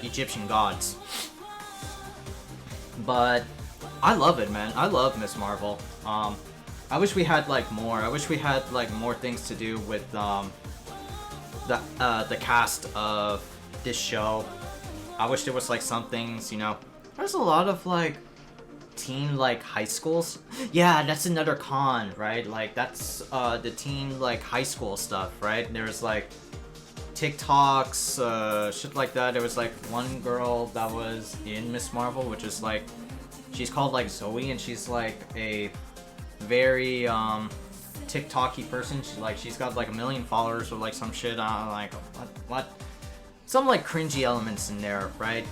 Egyptian gods. But I love it, man. I love Miss Marvel. I wish we had like more. I wish we had like more things to do with the cast of this show. I wish there was like some things, you know. There's a lot of like teen like high schools. Yeah, that's another con, right? Like that's the teen like high school stuff, right? There's like TikToks, shit like that. There was like one girl that was in Miss Marvel, which is like, she's called like Zoe, and she's like a very TikTok-y person. She's got like 1 million followers or like some shit. Like what? Some like cringy elements in there, right?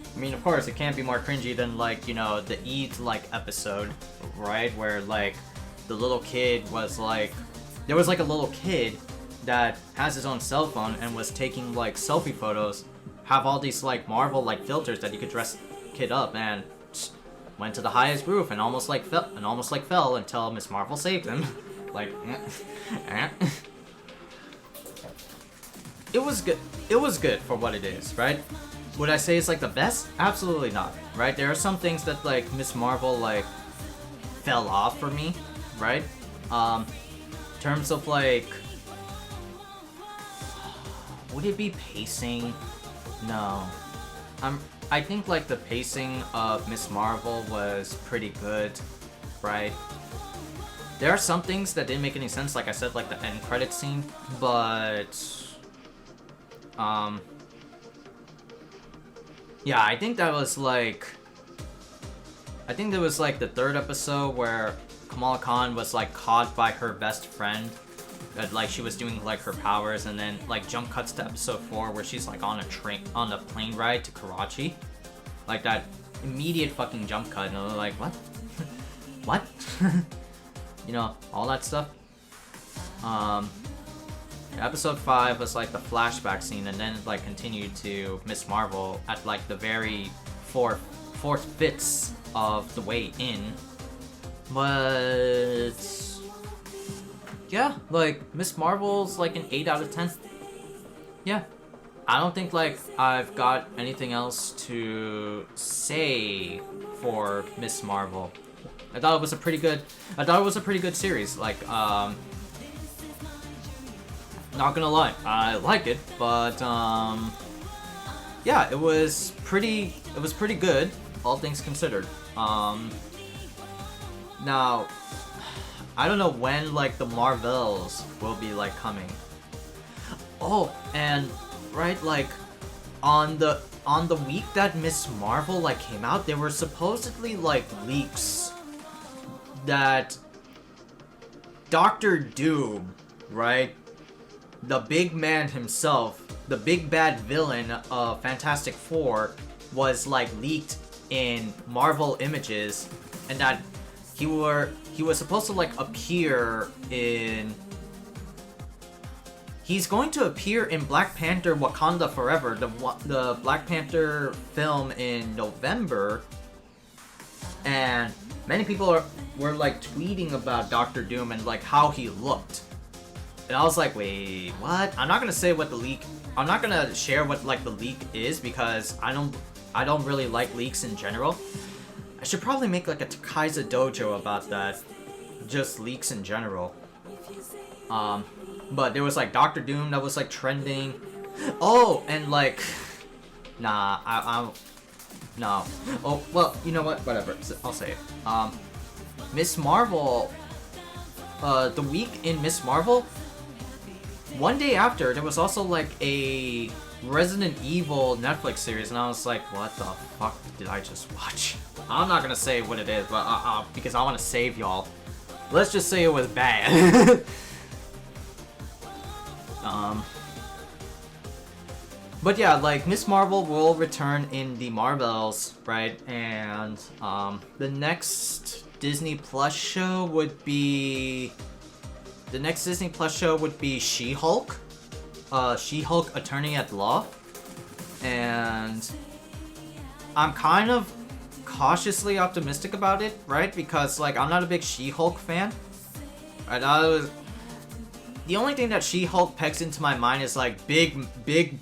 I mean, of course, it can't be more cringy than, like, you know, the Eid, like, episode, right? Where, like, the little kid was, like... There was, like, a little kid that has his own cell phone and was taking, like, selfie photos, have all these, like, Marvel, like, filters that you could dress the kid up, and went to the highest roof and almost, like, fell until Miss Marvel saved him. Like, It was good. It was good for what it is, right? Would I say it's like the best? Absolutely not, right? There are some things that like Miss Marvel like fell off for me, right? In terms of like, would it be pacing? No. I think like the pacing of Miss Marvel was pretty good, right? There are some things that didn't make any sense, like I said, like the end credit scene, but yeah, I think that was like the third episode where Kamala Khan was like caught by her best friend. That like she was doing like her powers, and then like jump cuts to episode 4 where she's like on a plane ride to Karachi. Like that immediate fucking jump cut, and I'm like, what? What? You know, all that stuff. Episode 5 was like the flashback scene, and then like continued to Miss Marvel at like the very fourth fifths of the way in. But yeah, like Miss Marvel's like an 8 out of 10. Yeah. I don't think like I've got anything else to say for Miss Marvel. I thought it was a pretty good series. Like, not gonna lie, I like it, but yeah, it was pretty good, all things considered. Now, I don't know when like the Marvels will be like coming. Oh, and right, like on the week that Miss Marvel like came out, there were supposedly like leaks that Doctor Doom, right, the big man himself, the big bad villain of Fantastic Four, was like leaked in Marvel Images, and that he was supposed to like appear in. He's going to appear in Black Panther: Wakanda Forever, the Black Panther film in November, and many people were like tweeting about Doctor Doom and like how he looked. And I was like, wait, what? I'm not gonna say what the leak. I'm not gonna share what like the leak is because I don't really like leaks in general. I should probably make like a Khaiza dojo about that. Just leaks in general. But there was like Doctor Doom that was like trending. Oh, and like, nah, I'm no. Oh, well, you know what? Whatever. I'll say it. Miss Marvel. The week in Miss Marvel. One day after, there was also like a Resident Evil Netflix series, and I was like, what the fuck did I just watch? I'm not gonna say what it is, but because I want to save y'all. Let's just say it was bad. But yeah, like Miss Marvel will return in the Marvels, right? And the next Disney Plus show would be She-Hulk. She-Hulk Attorney at Law. And I'm kind of cautiously optimistic about it, right? Because like I'm not a big She-Hulk fan. Right? The only thing that She-Hulk pegs into my mind is like big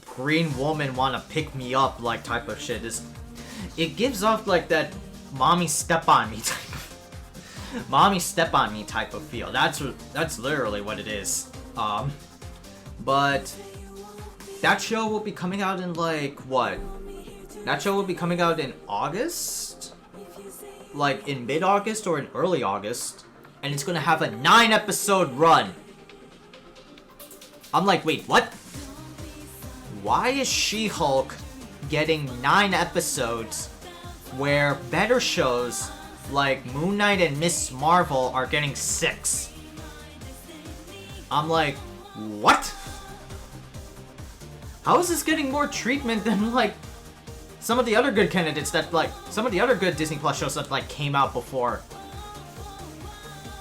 green woman wanna pick me up like type of shit. It gives off like that mommy step on me type of feel. That's literally what it is. But that show will be coming out in like what? That show will be coming out in August? Like in mid-August or in early August. And it's gonna have a 9-episode run. I'm like, wait, what? Why is She-Hulk getting 9 episodes where better shows like Moon Knight and Miss Marvel are getting 6? I'm like, what? How is this getting more treatment than like some of the other good candidates that like some of the other good Disney Plus shows that like came out before?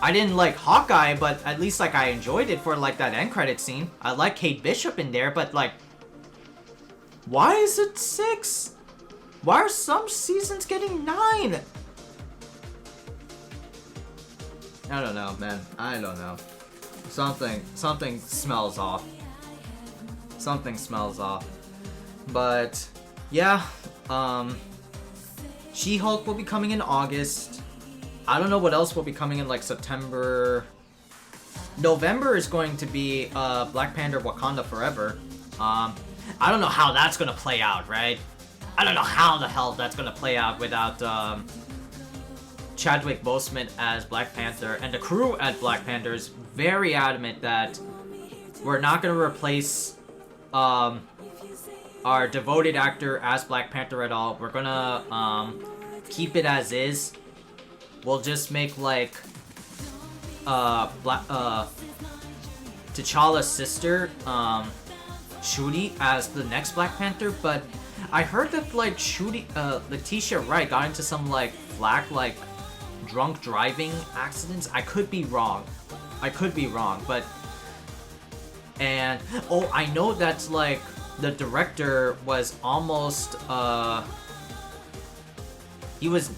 I didn't like Hawkeye, but at least like I enjoyed it for like that end credit scene. I like Kate Bishop in there, but like, why is it 6? Why are some seasons getting 9? I don't know, man. I don't know. Something smells off. Something smells off. But yeah, She-Hulk will be coming in August. I don't know what else will be coming in like September. November is going to be Black Panther: Wakanda Forever. I don't know how that's gonna play out, right? I don't know how the hell that's gonna play out without Chadwick Boseman as Black Panther, and the crew at Black Panther is very adamant that we're not gonna replace our devoted actor as Black Panther at all. We're gonna keep it as is. We'll just make like T'Challa's sister, Shuri, as the next Black Panther, but I heard that like Shuri, Letitia Wright got into some like like drunk driving accidents. I could be wrong, but and oh, I know that like the director was almost he was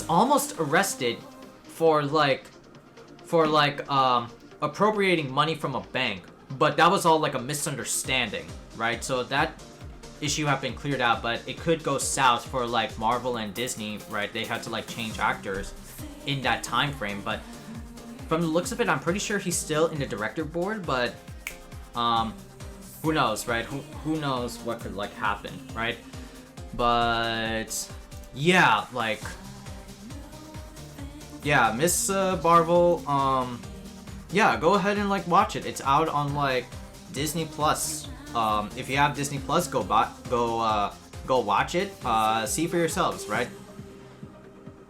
almost arrested for appropriating money from a bank, but that was all like a misunderstanding, right? So that issue have been cleared out, but it could go south for like Marvel and Disney, right? They had to like change actors in that time frame, but from the looks of it, I'm pretty sure he's still in the director board, but who knows, right? Who knows what could like happen, right? But yeah, like yeah, Miss Marvel, yeah, go ahead and like watch it. It's out on like Disney Plus. If you have Disney Plus, go watch it. See for yourselves, right?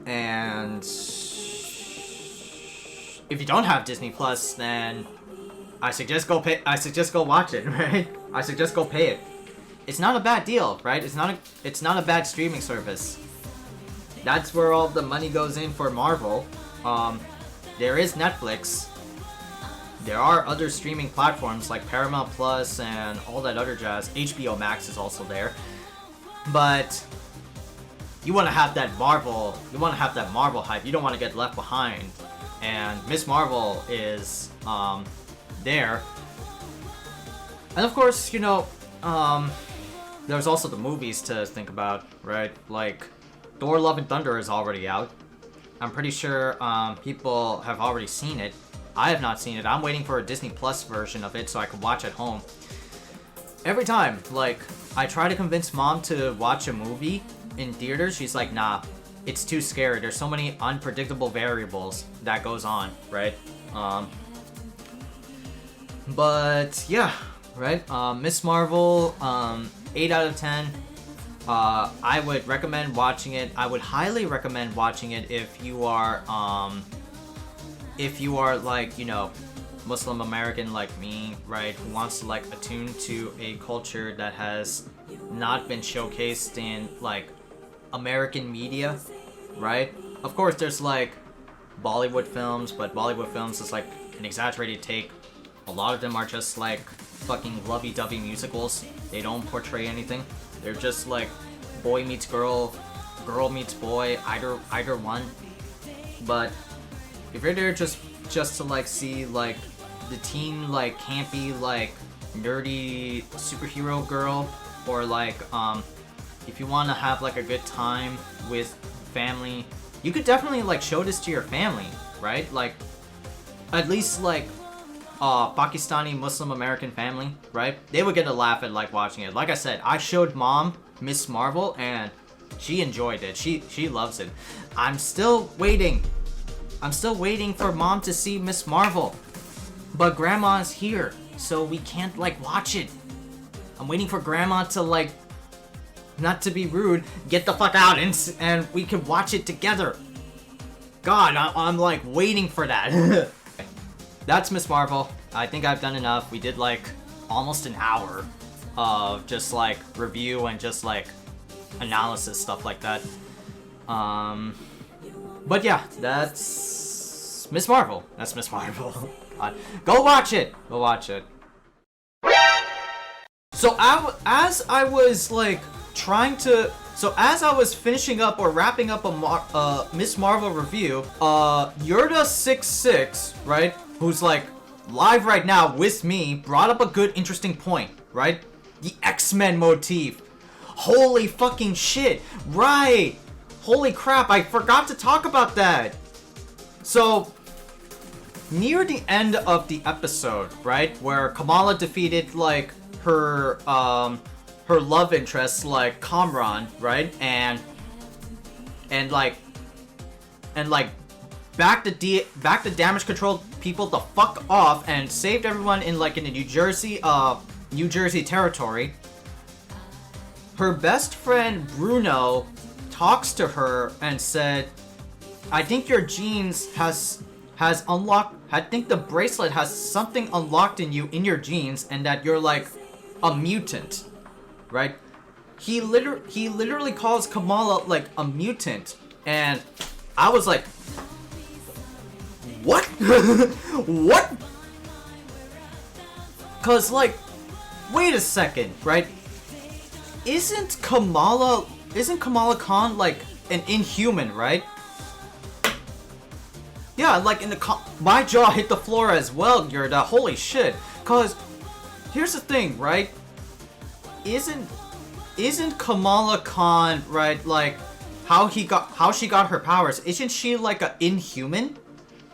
And if you don't have Disney Plus, then I suggest go watch it, right? I suggest go pay it. It's not a bad deal, right? It's not a bad streaming service. That's where all the money goes in for Marvel. There is Netflix. There are other streaming platforms like Paramount Plus and all that other jazz. HBO Max is also there. But you want to have that Marvel hype. You don't want to get left behind. And Miss Marvel is there. And of course, you know, there's also the movies to think about, right? Like Thor: Love and Thunder is already out. I'm pretty sure people have already seen it. I have not seen it. I'm waiting for a Disney Plus version of it so I can watch at home. Every time, like, I try to convince mom to watch a movie in theaters, she's like, nah, it's too scary. There's so many unpredictable variables that goes on, right? But yeah, right? Miss Marvel, 8 out of 10. I would recommend watching it. I would highly recommend watching it if you are like, you know, Muslim American like me, right, who wants to like attune to a culture that has not been showcased in like American media, right? Of course there's like Bollywood films, but Bollywood films is like an exaggerated take. A lot of them are just like fucking lovey-dovey musicals. They don't portray anything. They're just like boy meets girl, girl meets boy, either one. But if you're there just to like see like the teen like campy like nerdy superhero girl, or like if you want to have like a good time with family, you could definitely like show this to your family, right? Like at least like Pakistani Muslim American family, right? They would get a laugh at like watching it. Like I said, I showed mom Miss Marvel and she enjoyed it. She loves it. I'm still waiting for mom to see Miss Marvel, but grandma's here, so we can't like watch it. I'm waiting for grandma to like, not to be rude, get the fuck out and we can watch it together. God, I'm like waiting for that. That's Miss Marvel. I think I've done enough. We did like almost an hour of just like review and just like analysis, stuff like that. But yeah, that's Miss Marvel. That's Miss Marvel. God. Go watch it. Go watch it. So as I was like as I was finishing up or wrapping up a Miss Marvel review, Yurda66, right, who's like live right now with me, brought up a good, interesting point, right? The X-Men motif. Holy fucking shit. Right. Holy crap, I forgot to talk about that. So, near the end of the episode, right, where Kamala defeated, like, her love interest, like, Kamran, right, and back the damage control people the fuck off and saved everyone in, like, in the New Jersey territory. Her best friend, Bruno, talks to her and said, I think your genes has has unlocked. I think the bracelet has something unlocked in you in your genes, and that you're like a mutant, right? He literally calls Kamala like a mutant, and I was like, what? What? Cause like, wait a second, right? Isn't Kamala Khan like an Inhuman, right? Yeah, like in the my jaw hit the floor as well, Yurda. Holy shit! Cause here's the thing, right? Isn't Kamala Khan, right? Like how she got her powers? Isn't she like an Inhuman?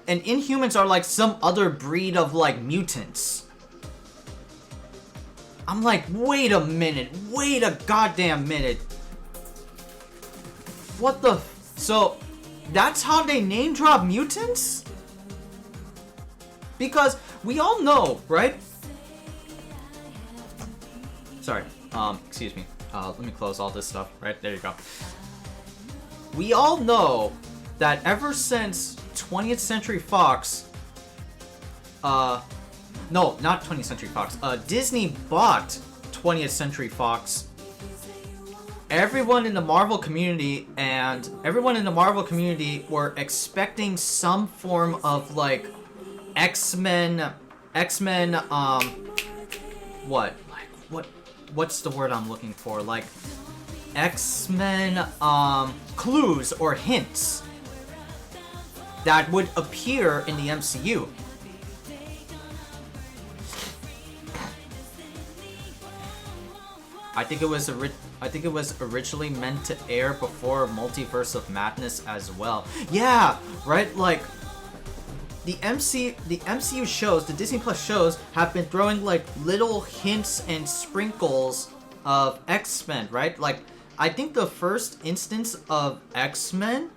And Inhumans are like some other breed of like mutants. I'm like, wait a minute, wait a goddamn minute. What the? So, that's how they name drop mutants? Because we all know, right? Sorry, excuse me. Let me close all this stuff, right? There you go. We all know that ever since 20th Century Fox, no, not 20th Century Fox. Disney bought 20th Century Fox. Everyone in the Marvel community were expecting some form of like X-Men, what's the word I'm looking for? Like X-Men, clues or hints that would appear in the MCU. I think it was originally meant to air before Multiverse of Madness as well. Yeah, right. Like the MCU shows, the Disney Plus shows, have been throwing like little hints and sprinkles of X-Men, right? Like I think the first instance of X-Men,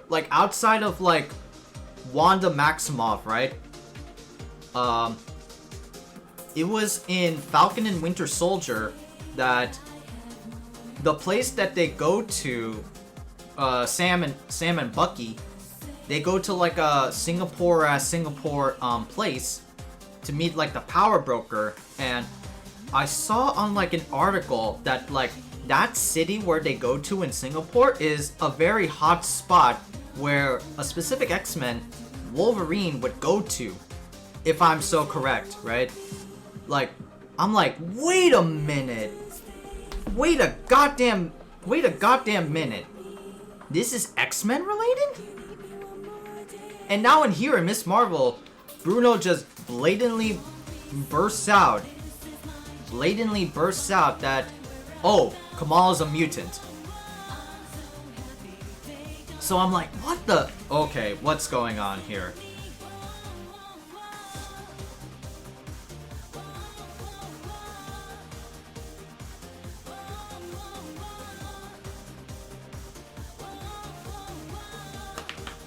like outside of like Wanda Maximoff, right? It was in Falcon and Winter Soldier. That the place that they go to, Sam and Bucky, they go to like a Singapore place to meet like the power broker, and I saw on like an article that like that city where they go to in Singapore is a very hot spot where a specific X-Men, Wolverine, would go to, if I'm so correct, right? Like, I'm like, wait a minute. Wait a goddamn minute. This is X-Men related? And now in here in Miss Marvel, Bruno just blatantly bursts out that, oh, Kamala's a mutant. So I'm like, what the? Okay, what's going on here?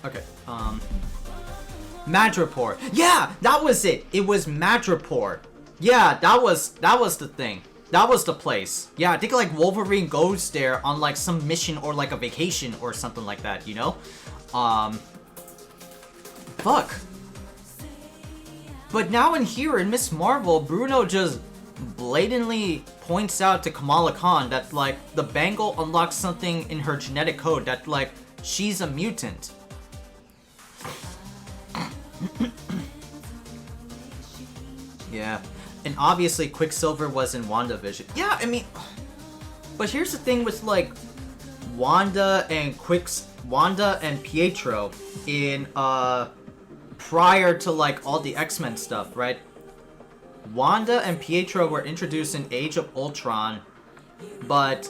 Okay, Madripoor. Yeah, that was it. It was Madripoor. Yeah, that was the thing. That was the place. Yeah, I think like Wolverine goes there on like some mission or like a vacation or something like that, you know? Fuck. But now in here in Miss Marvel, Bruno just blatantly points out to Kamala Khan that like the bangle unlocks something in her genetic code that like she's a mutant. Yeah, and obviously Quicksilver was in WandaVision. Yeah, I mean, but here's the thing with like Wanda and Pietro in prior to like all the X-Men stuff, right? Wanda and Pietro were introduced in Age of Ultron, but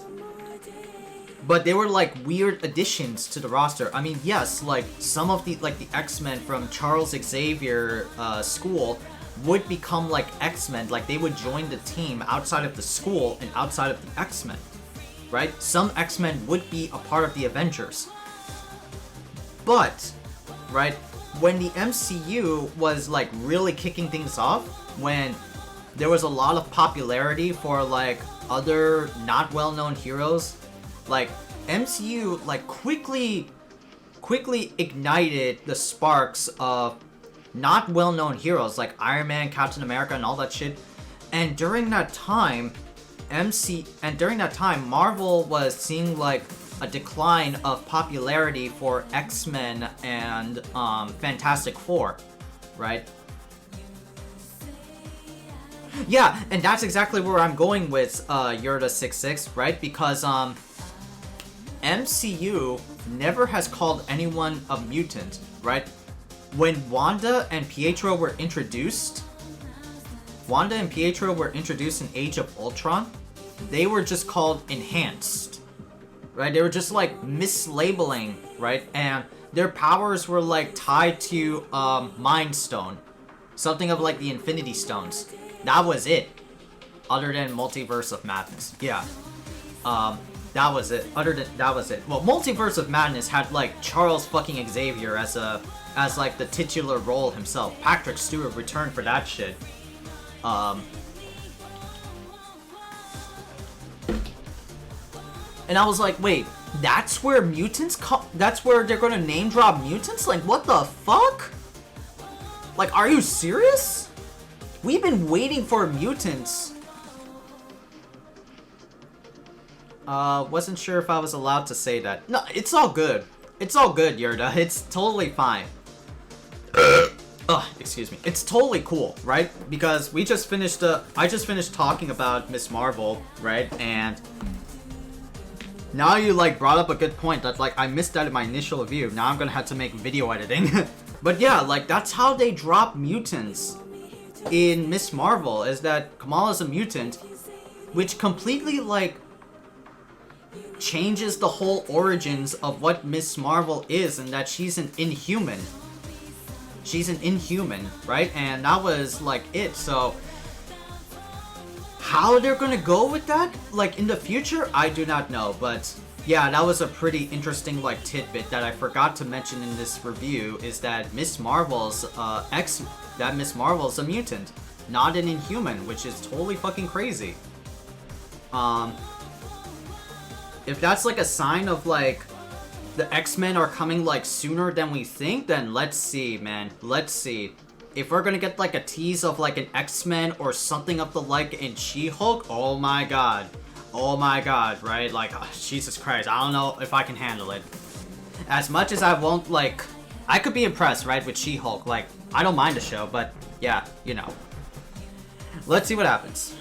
they were like weird additions to the roster. I mean, yes, like some of the X-Men from Charles Xavier school would become like X-Men, like they would join the team outside of the school and outside of the X-Men, right? Some X-Men would be a part of the Avengers. But, right, when the MCU was like really kicking things off, when there was a lot of popularity for like other not well-known heroes, like MCU like quickly quickly ignited the sparks of not well-known heroes like Iron Man, Captain America, and all that shit. And during that time, Marvel was seeing like a decline of popularity for X-Men and Fantastic Four, right? Yeah, and that's exactly where I'm going with Yurda66, right? Because MCU never has called anyone a mutant, right? When Wanda and Pietro were introduced in Age of Ultron, they were just called enhanced, right? They were just like mislabeling, right? And their powers were like tied to Mind Stone, something of like the Infinity Stones. That was it. Other than Multiverse of Madness, yeah. That was it. That was it. Well, Multiverse of Madness had like Charles fucking Xavier as like the titular role himself. Patrick Stewart returned for that shit. And I was like, wait, that's where that's where they're gonna name drop mutants? Like, what the fuck? Like, are you serious? We've been waiting for mutants. Wasn't sure if I was allowed to say that. No, it's all good. It's all good, Yurda. It's totally fine. Excuse me. It's totally cool, right? Because I just finished talking about Miss Marvel, right? And now you like brought up a good point that like I missed that in my initial review. Now I'm gonna have to make video editing. But yeah, like that's how they drop mutants in Miss Marvel, is that Kamala's a mutant, which completely like changes the whole origins of what Miss Marvel is, and that she's an Inhuman. She's an Inhuman, right? And that was like it. So how they're gonna go with that, like in the future, I do not know. But yeah, that was a pretty interesting like tidbit that I forgot to mention in this review, is that Miss Marvel's Miss Marvel's a mutant, not an Inhuman, which is totally fucking crazy. If that's like a sign of like the X-Men are coming like sooner than we think, then let's see, man. Let's see. If we're gonna get like a tease of like an X-Men or something of the like in She-Hulk, oh my god. Oh my god, right? Like, oh, Jesus Christ, I don't know if I can handle it. As much as I won't like, I could be impressed, right, with She-Hulk. Like, I don't mind the show, but yeah, you know. Let's see what happens.